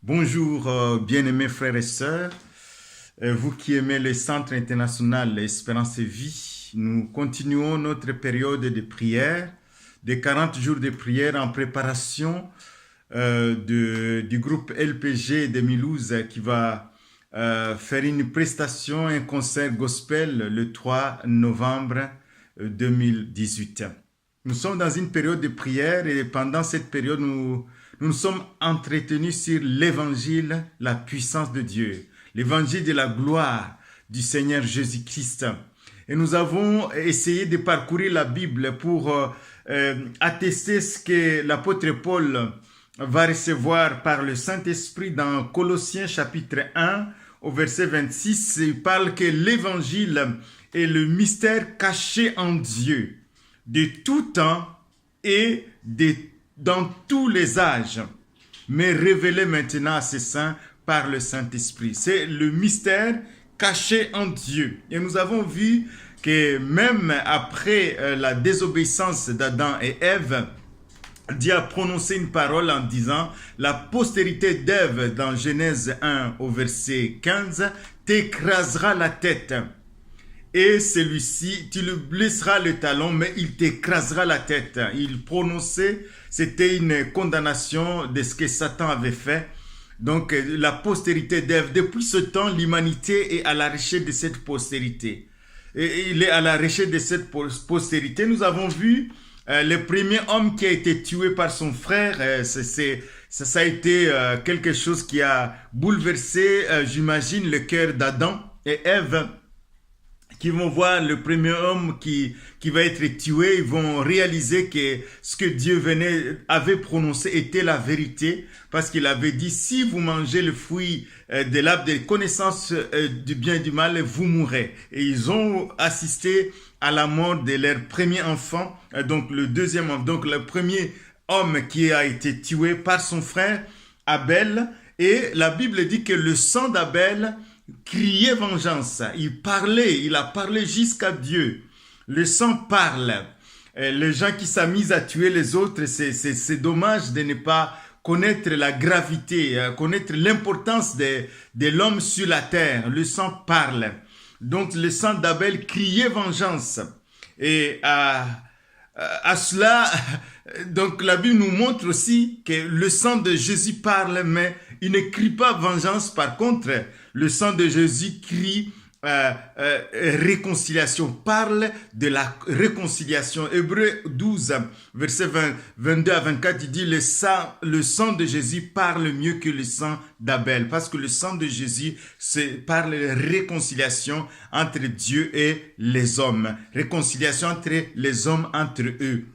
Bonjour, bien-aimés frères et sœurs. Vous qui aimez le Centre international Espérance et Vie, nous continuons notre période de prière, de 40 jours de prière en préparation du groupe LPG de Milouze qui va faire une prestation, un concert gospel le 3 novembre 2018. Nous sommes dans une période de prière et pendant cette période, nous sommes entretenus sur l'évangile, la puissance de Dieu, l'évangile de la gloire du Seigneur Jésus-Christ. Et nous avons essayé de parcourir la Bible pour attester ce que l'apôtre Paul va recevoir par le Saint-Esprit dans Colossiens chapitre 1 au verset 26. Il parle que l'évangile est le mystère caché en Dieu de tout temps et dans tous les âges, mais révélé maintenant à ses saints par le Saint-Esprit. C'est le mystère caché en Dieu. Et nous avons vu que même après la désobéissance d'Adam et Ève, Dieu a prononcé une parole en disant la postérité d'Ève dans Genèse 1 au verset 15 t'écrasera la tête. Et celui-ci, tu lui blesseras le talon, mais il t'écrasera la tête. Il prononçait, c'était une condamnation de ce que Satan avait fait. Donc, la postérité d'Ève, depuis ce temps, l'humanité est à la recherche de cette postérité. Et il est à la recherche de cette postérité. Nous avons vu le premier homme qui a été tué par son frère. Ça a été quelque chose qui a bouleversé, j'imagine, le cœur d'Adam et Ève, qui vont voir le premier homme qui va être tué. Ils vont réaliser que ce que Dieu avait prononcé était la vérité, parce qu'il avait dit, si vous mangez le fruit de l'arbre de connaissance du bien et du mal, vous mourrez. Et ils ont assisté à la mort de leur premier enfant, donc le deuxième homme, donc le premier homme qui a été tué par son frère Abel. Et la Bible dit que le sang d'Abel criait vengeance. Il a parlé jusqu'à Dieu. Le sang parle. Les gens qui s'amusent à tuer les autres, c'est dommage de ne pas connaître la gravité, connaître l'importance de l'homme sur la terre. Le sang parle. Donc le sang d'Abel criait vengeance. Et à cela, donc la Bible nous montre aussi que le sang de Jésus parle, mais il ne crie pas vengeance. Par contre, le sang de Jésus crie réconciliation, parle de la réconciliation. Hébreux 12, verset 22 à 24, il dit le sang de Jésus parle mieux que le sang d'Abel, parce que le sang de Jésus parle de réconciliation entre Dieu et les hommes, réconciliation entre les hommes, entre eux.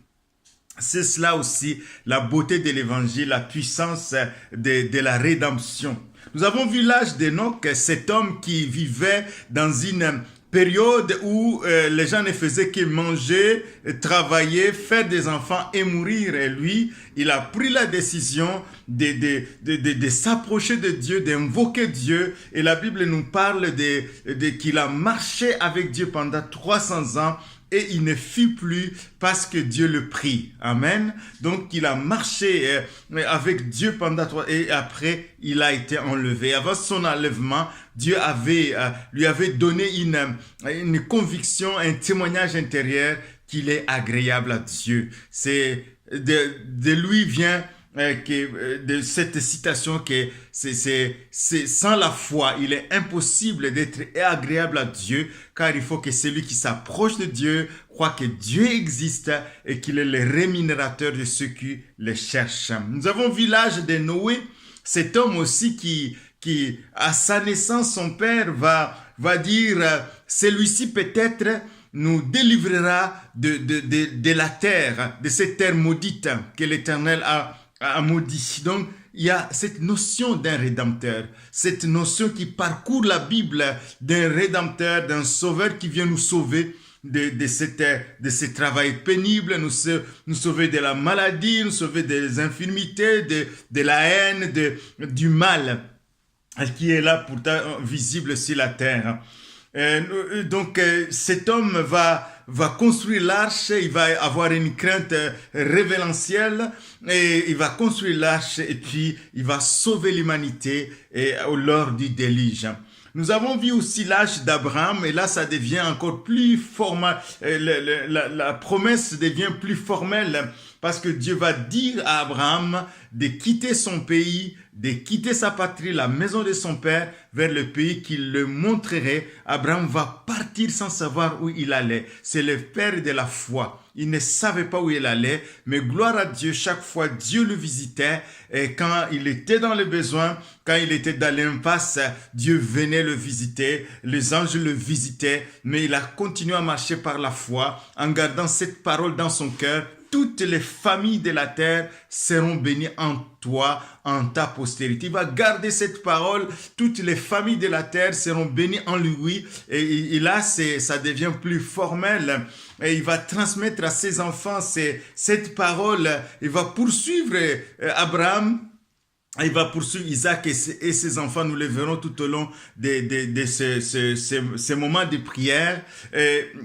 C'est cela aussi la beauté de l'évangile, la puissance de la rédemption. Nous avons vu l'âge d'Enoch, cet homme qui vivait dans une période où les gens ne faisaient que manger, travailler, faire des enfants et mourir. Et lui, il a pris la décision de s'approcher de Dieu, d'invoquer Dieu. Et la Bible nous parle qu'il a marché avec Dieu pendant 300 ans. Et il ne fit plus parce que Dieu le prie. Amen. Donc, il a marché avec Dieu pendant 3 ans et après, il a été enlevé. Avant son enlèvement, Dieu lui avait donné une conviction, un témoignage intérieur qu'il est agréable à Dieu. C'est de lui vient de cette citation que c'est sans la foi, il est impossible d'être agréable à Dieu, car il faut que celui qui s'approche de Dieu croit que Dieu existe et qu'il est le rémunérateur de ceux qui le cherchent. Nous avons vu l'âge de Noé, cet homme aussi qui à sa naissance, son père va dire, celui-ci peut-être nous délivrera de la terre, de cette terre maudite que l'Éternel a maudit. Donc, il y a cette notion d'un rédempteur, cette notion qui parcourt la Bible d'un rédempteur, d'un sauveur qui vient nous sauver de ce travail pénible, nous sauver de la maladie, nous sauver des infirmités, de la haine, du mal qui est là pourtant visible sur la terre. Donc cet homme va va construire l'arche, il va avoir une crainte révérentielle et il va construire l'arche et puis il va sauver l'humanité lors du déluge. Nous avons vu aussi l'âge d'Abraham et là ça devient encore plus formel, la promesse devient plus formelle parce que Dieu va dire à Abraham de quitter son pays, de quitter sa patrie, la maison de son père, vers le pays qu'il le montrerait. Abraham va partir sans savoir où il allait. C'est le père de la foi. Il ne savait pas où il allait, mais gloire à Dieu, chaque fois Dieu le visitait et quand il était dans le besoin, quand il était dans l'impasse, Dieu venait le visiter, les anges le visitaient, mais il a continué à marcher par la foi en gardant cette parole dans son cœur. Toutes les familles de la terre seront bénies en toi, en ta postérité. Il va garder cette parole. Toutes les familles de la terre seront bénies en lui. Et là, ça devient plus formel. Et il va transmettre à ses enfants cette parole. Il va poursuivre Abraham. Il va poursuivre Isaac et ses enfants. Nous les verrons tout au long de ces moments de prière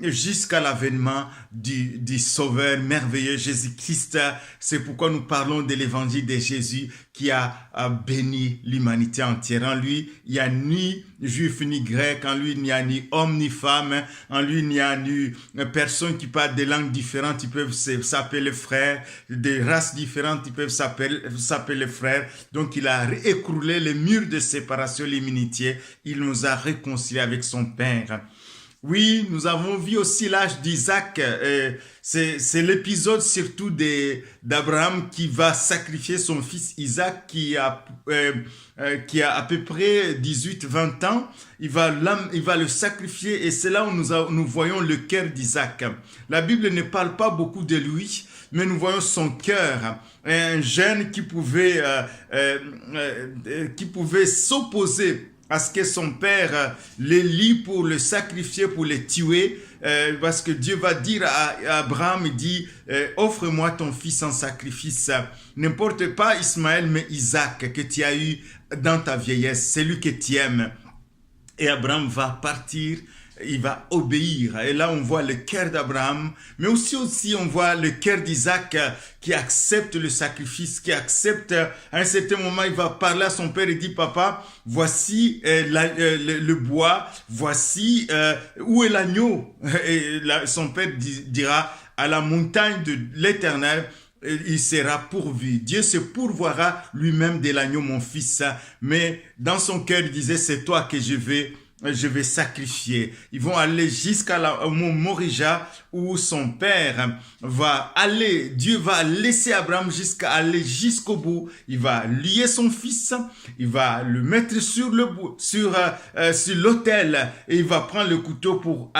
jusqu'à l'avènement du Sauveur merveilleux Jésus-Christ. C'est pourquoi nous parlons de l'évangile de Jésus qui a béni l'humanité entière. En lui, il n'y a ni juif ni grec. En lui, il n'y a ni homme ni femme. En lui, il n'y a ni personne qui parle des langues différentes. Ils peuvent s'appeler frères. Des races différentes, ils peuvent s'appeler frères. Donc, il a écroulé les murs de séparation, l'immunité. Il nous a réconciliés avec son Père. Oui, nous avons vu aussi l'âge d'Isaac. C'est l'épisode surtout d'Abraham qui va sacrifier son fils Isaac qui a à peu près 18-20 ans. Il va le sacrifier et c'est là où nous voyons le cœur d'Isaac. La Bible ne parle pas beaucoup de lui, mais nous voyons son cœur. Un jeune qui pouvait s'opposer à ce que son père les lie pour le sacrifier, pour le tuer, parce que Dieu va dire à Abraham, il dit, offre-moi ton fils en sacrifice, n'importe pas Ismaël, mais Isaac que tu as eu dans ta vieillesse, c'est lui que tu aimes. Et Abraham va partir, il va obéir. Et là, on voit le cœur d'Abraham, mais aussi on voit le cœur d'Isaac qui accepte le sacrifice, qui accepte, à un certain moment, il va parler à son père et dit, papa, voici le bois, voici où est l'agneau. Et son père dira, à la montagne de l'Éternel, il sera pourvu. Dieu se pourvoira lui-même de l'agneau, mon fils. Mais dans son cœur, il disait, c'est toi que je vais sacrifier. Ils vont aller jusqu'à mont Morija où son père va aller. Dieu va laisser Abraham aller jusqu'au bout. Il va lier son fils. Il va le mettre sur l'autel et il va prendre le couteau pour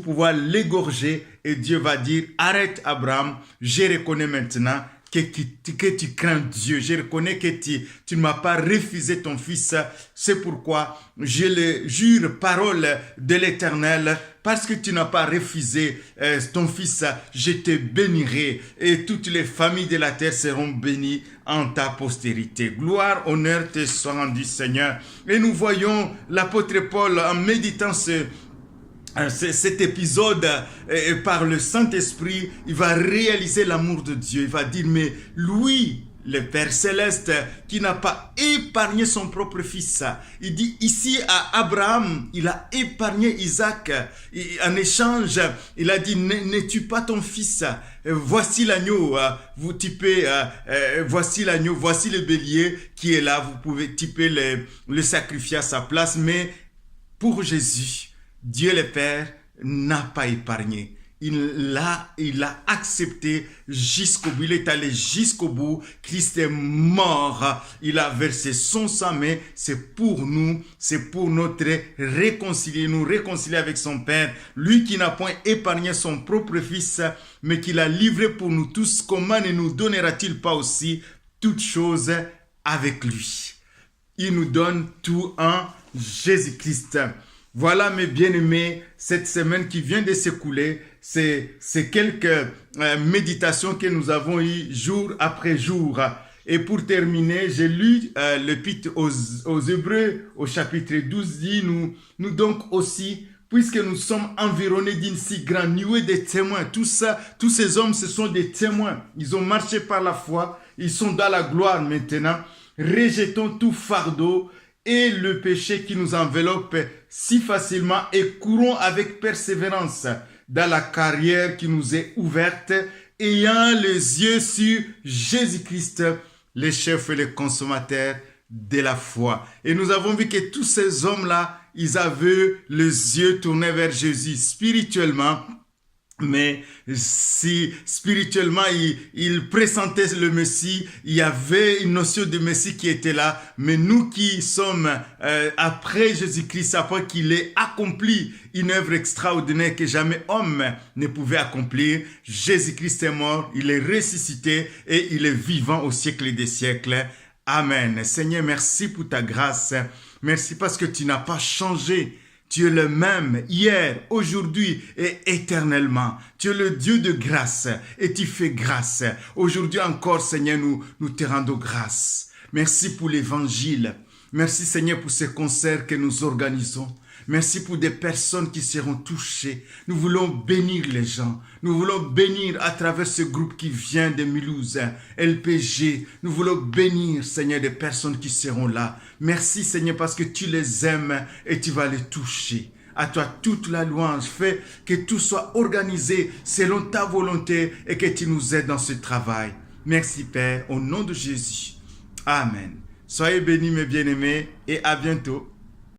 pouvoir l'égorger. Et Dieu va dire, arrête Abraham, je reconnais maintenant que tu crains Dieu. Je reconnais que tu ne m'as pas refusé ton fils. C'est pourquoi je le jure, parole de l'Éternel, parce que tu n'as pas refusé ton fils, je te bénirai et toutes les familles de la terre seront bénies en ta postérité. Gloire, honneur te soit rendu, Seigneur. Et nous voyons l'apôtre Paul en méditant cet épisode par le Saint-Esprit, il va réaliser l'amour de Dieu. Il va dire, mais lui, le Père Céleste, qui n'a pas épargné son propre fils. Il dit ici à Abraham, il a épargné Isaac. En échange, il a dit, ne tue pas ton fils. Voici l'agneau, vous typez, voici l'agneau, voici le bélier qui est là. Vous pouvez typer le sacrifier à sa place. Mais pour Jésus, Dieu le Père n'a pas épargné. Il l'a accepté jusqu'au bout. Il est allé jusqu'au bout. Christ est mort. Il a versé son sang, mais c'est pour nous. C'est pour notre nous réconcilier avec son Père. Lui qui n'a point épargné son propre fils, mais qui l'a livré pour nous tous. Comment ne nous donnera-t-il pas aussi toutes choses avec lui? Il nous donne tout en Jésus-Christ. Voilà mes bien-aimés, cette semaine qui vient de s'écouler, c'est quelques méditations que nous avons eues jour après jour. Et pour terminer, j'ai lu l'épître aux Hébreux au chapitre 12, dit nous donc aussi, puisque nous sommes environnés d'une si grande nuée de témoins. Tout ça, tous ces hommes, ce sont des témoins. Ils ont marché par la foi, ils sont dans la gloire maintenant. Rejetons tout fardeau et le péché qui nous enveloppe si facilement et courons avec persévérance dans la carrière qui nous est ouverte, ayant les yeux sur Jésus-Christ, le chef et le consommateur de la foi. Et nous avons vu que tous ces hommes-là, ils avaient les yeux tournés vers Jésus spirituellement, mais si spirituellement ils pressentaient le Messie, il y avait une notion de Messie qui était là, mais nous qui sommes après Jésus-Christ, après qu'il ait accompli une œuvre extraordinaire que jamais homme ne pouvait accomplir, Jésus-Christ est mort, il est ressuscité et il est vivant au siècle des siècles. Amen. Seigneur, merci pour ta grâce. Merci parce que tu n'as pas changé. Tu es le même hier, aujourd'hui et éternellement. Tu es le Dieu de grâce et tu fais grâce. Aujourd'hui encore, Seigneur, nous te rendons grâce. Merci pour l'évangile. Merci, Seigneur, pour ces concerts que nous organisons. Merci pour des personnes qui seront touchées. Nous voulons bénir les gens. Nous voulons bénir à travers ce groupe qui vient de Mulhouse, LPG. Nous voulons bénir, Seigneur, des personnes qui seront là. Merci, Seigneur, parce que tu les aimes et tu vas les toucher. À toi toute la louange. Fais que tout soit organisé selon ta volonté et que tu nous aides dans ce travail. Merci, Père, au nom de Jésus. Amen. Soyez bénis, mes bien-aimés, et à bientôt.